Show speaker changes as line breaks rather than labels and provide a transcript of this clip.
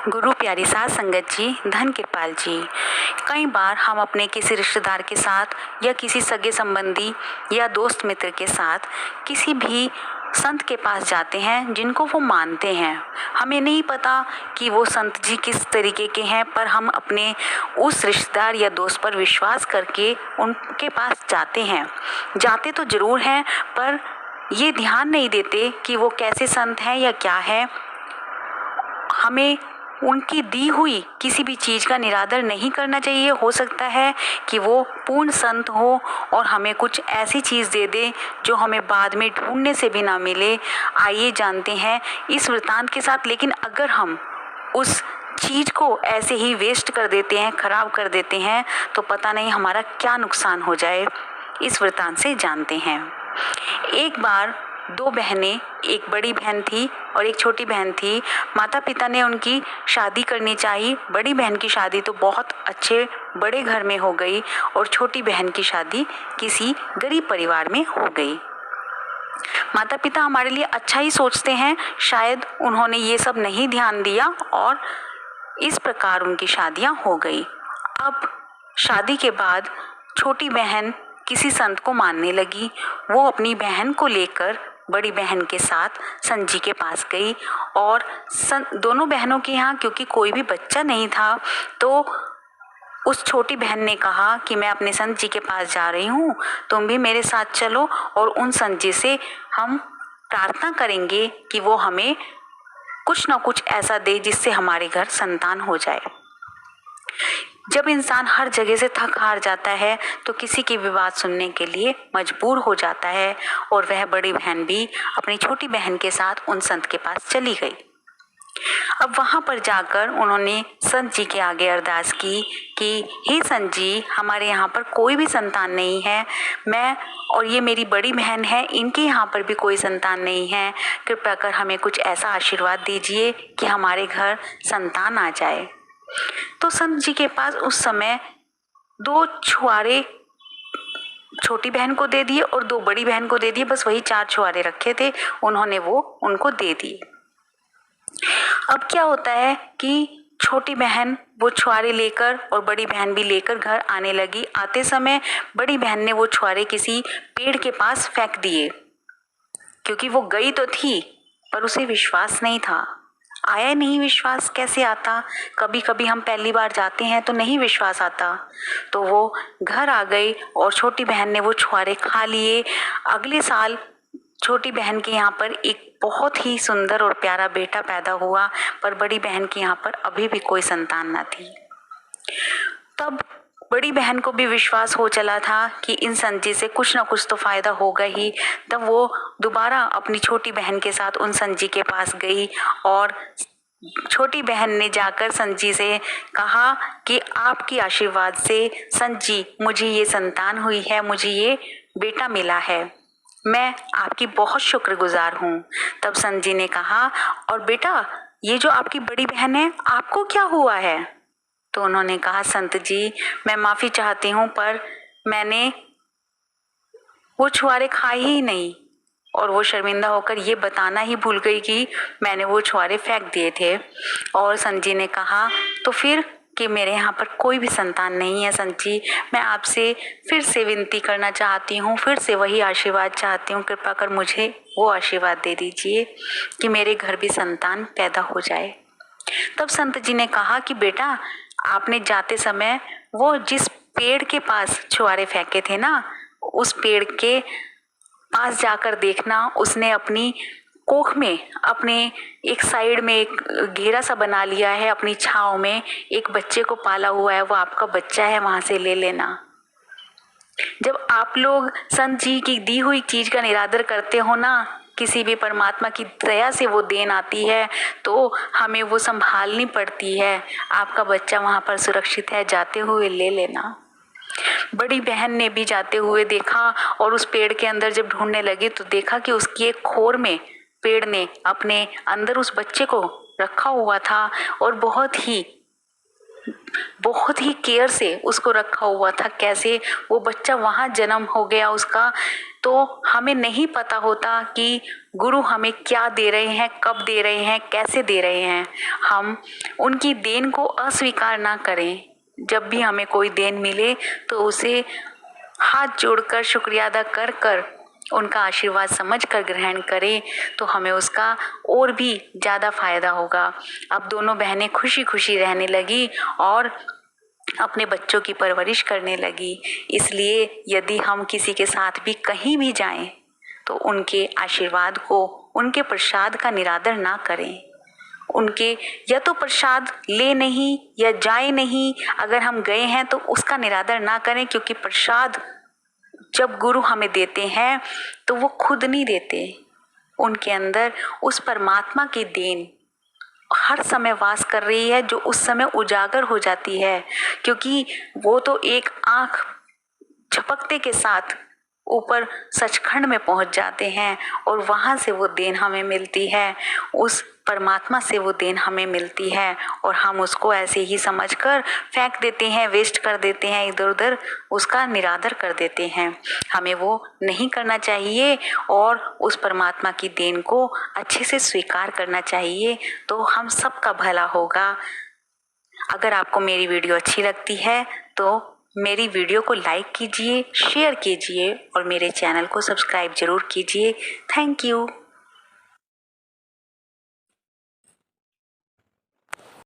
गुरु प्यारी साध संगत जी, धन कृपाल जी। कई बार हम अपने किसी रिश्तेदार के साथ या किसी सगे संबंधी या दोस्त मित्र के साथ किसी भी संत के पास जाते हैं जिनको वो मानते हैं। हमें नहीं पता कि वो संत जी किस तरीके के हैं, पर हम अपने उस रिश्तेदार या दोस्त पर विश्वास करके उनके पास जाते हैं। जाते तो ज़रूर हैं, पर ये ध्यान नहीं देते कि वो कैसे संत हैं या क्या है। हमें उनकी दी हुई किसी भी चीज़ का निरादर नहीं करना चाहिए। हो सकता है कि वो पूर्ण संत हो और हमें कुछ ऐसी चीज़ दे दे जो हमें बाद में ढूंढने से भी ना मिले। आइए जानते हैं इस वृतांत के साथ। लेकिन अगर हम उस चीज़ को ऐसे ही वेस्ट कर देते हैं, खराब कर देते हैं, तो पता नहीं हमारा क्या नुकसान हो जाए। इस वृतांत से जानते हैं। एक बार दो बहनें, एक बड़ी बहन थी और एक छोटी बहन थी। माता पिता ने उनकी शादी करनी चाहिए। बड़ी बहन की शादी तो बहुत अच्छे बड़े घर में हो गई और छोटी बहन की शादी किसी गरीब परिवार में हो गई। माता पिता हमारे लिए अच्छा ही सोचते हैं, शायद उन्होंने ये सब नहीं ध्यान दिया और इस प्रकार उनकी शादियां हो गई। अब शादी के बाद छोटी बहन किसी संत को मानने लगी। वो अपनी बहन को लेकर बड़ी बहन के साथ संत जी के पास गई और दोनों बहनों के यहाँ क्योंकि कोई भी बच्चा नहीं था, तो उस छोटी बहन ने कहा कि मैं अपने संत जी के पास जा रही हूँ, तुम भी मेरे साथ चलो और उन संत जी से हम प्रार्थना करेंगे कि वो हमें कुछ ना कुछ ऐसा दे जिससे हमारे घर संतान हो जाए। जब इंसान हर जगह से थक हार जाता है तो किसी की भी बात सुनने के लिए मजबूर हो जाता है और वह बड़ी बहन भी अपनी छोटी बहन के साथ उन संत के पास चली गई। अब वहां पर जाकर उन्होंने संत जी के आगे अरदास की कि हे संत जी, हमारे यहाँ पर कोई भी संतान नहीं है। मैं और ये मेरी बड़ी बहन है, इनके यहाँ पर भी कोई संतान नहीं है। कृपया कर हमें कुछ ऐसा आशीर्वाद दीजिए कि हमारे घर संतान आ जाए। तो संत जी के पास उस समय दो छुआरे छोटी बहन को दे दिए और दो बड़ी बहन को दे दिए। बस वही 4 छुआरे रखे थे, उन्होंने वो उनको दे दिए। अब क्या होता है कि छोटी बहन वो छुआरे लेकर और बड़ी बहन भी लेकर घर आने लगी। आते समय बड़ी बहन ने वो छुआरे किसी पेड़ के पास फेंक दिए, क्योंकि वो गई तो थी पर उसे विश्वास नहीं था। आया नहीं विश्वास कैसे आता? कभी कभी हम पहली बार जाते हैं तो नहीं विश्वास आता। तो वो घर आ गई और छोटी बहन ने वो छुआरे खा लिए। अगले साल छोटी बहन के यहाँ पर एक बहुत ही सुंदर और प्यारा बेटा पैदा हुआ, पर बड़ी बहन के यहाँ पर अभी भी कोई संतान न थी। तब बड़ी बहन को भी विश्वास हो चला था कि इन संत जी से कुछ ना कुछ तो फायदा होगा ही। तब वो दोबारा अपनी छोटी बहन के साथ उन संत जी के पास गई और छोटी बहन ने जाकर संत जी से कहा कि आपकी आशीर्वाद से संत जी मुझे ये संतान हुई है, मुझे ये बेटा मिला है, मैं आपकी बहुत शुक्रगुजार हूँ। तब संत जी ने कहा, और बेटा ये जो आपकी बड़ी बहन है, आपको क्या हुआ है? तो उन्होंने कहा, संत जी मैं माफ़ी चाहती हूँ, पर मैंने वो छुआरे खाए ही नहीं और वो शर्मिंदा होकर ये बताना ही भूल गई कि मैंने वो छुआरे फेंक दिए थे। और संत जी ने कहा, तो फिर कि मेरे यहाँ पर कोई भी संतान नहीं है संत जी, मैं आपसे फिर से विनती करना चाहती हूँ, फिर से वही आशीर्वाद चाहती हूँ। कृपा कर मुझे वो आशीर्वाद दे दीजिए कि मेरे घर भी संतान पैदा हो जाए। तब संत जी ने कहा कि बेटा आपने जाते समय वो जिस पेड़ के पास छुआरे फेंके थे ना, उस पेड़ के पास जाकर देखना, उसने अपनी कोख में अपने एक साइड में एक घेरा सा बना लिया है, अपनी छांव में एक बच्चे को पाला हुआ है, वो आपका बच्चा है, वहां से ले लेना। जब आप लोग संत जी की दी हुई चीज का निरादर करते हो ना, किसी भी परमात्मा की दया से वो देन आती है तो हमें वो संभालनी पड़ती है। आपका बच्चा वहां पर सुरक्षित है, जाते हुए ले लेना। बड़ी बहन ने भी जाते हुए देखा और उस पेड़ के अंदर जब ढूंढने लगी तो देखा कि उसकी एक खोर में पेड़ ने अपने अंदर उस बच्चे को रखा हुआ था और बहुत ही केयर से उसको रखा हुआ था। कैसे वो बच्चा वहां जन्म हो गया उसका, तो तो हमें नहीं पता होता कि गुरु हमें क्या दे रहे हैं, कब दे रहे हैं, कैसे दे रहे हैं। हम उनकी देन को अस्वीकार ना करें। जब भी हमें कोई देन मिले तो उसे हाथ जोड़कर शुक्रिया अदा कर कर उनका आशीर्वाद समझकर ग्रहण करें, तो हमें उसका और भी ज़्यादा फायदा होगा। अब दोनों बहनें खुशी खुशी रहने लगी और अपने बच्चों की परवरिश करने लगी। इसलिए यदि हम किसी के साथ भी कहीं भी जाएं तो उनके आशीर्वाद को, उनके प्रसाद का निरादर ना करें। उनके या तो प्रसाद ले नहीं या जाए नहीं, अगर हम गए हैं तो उसका निरादर ना करें, क्योंकि प्रसाद जब गुरु हमें देते हैं तो वो खुद नहीं देते। उनके अंदर उस परमात्मा की देन हर समय वास कर रही है, जो उस समय उजागर हो जाती है, क्योंकि वो तो एक आंख झपकते के साथ ऊपर सचखंड में पहुंच जाते हैं और वहां से वो देन हमें मिलती है, उस परमात्मा से वो देन हमें मिलती है और हम उसको ऐसे ही समझकर फेंक देते हैं, वेस्ट कर देते हैं, इधर उधर उसका निरादर कर देते हैं। हमें वो नहीं करना चाहिए और उस परमात्मा की देन को अच्छे से स्वीकार करना चाहिए, तो हम सबका भला होगा। अगर आपको मेरी वीडियो अच्छी लगती है तो मेरी वीडियो को लाइक कीजिए, शेयर कीजिए और मेरे चैनल को सब्सक्राइब जरूर कीजिए। Thank you.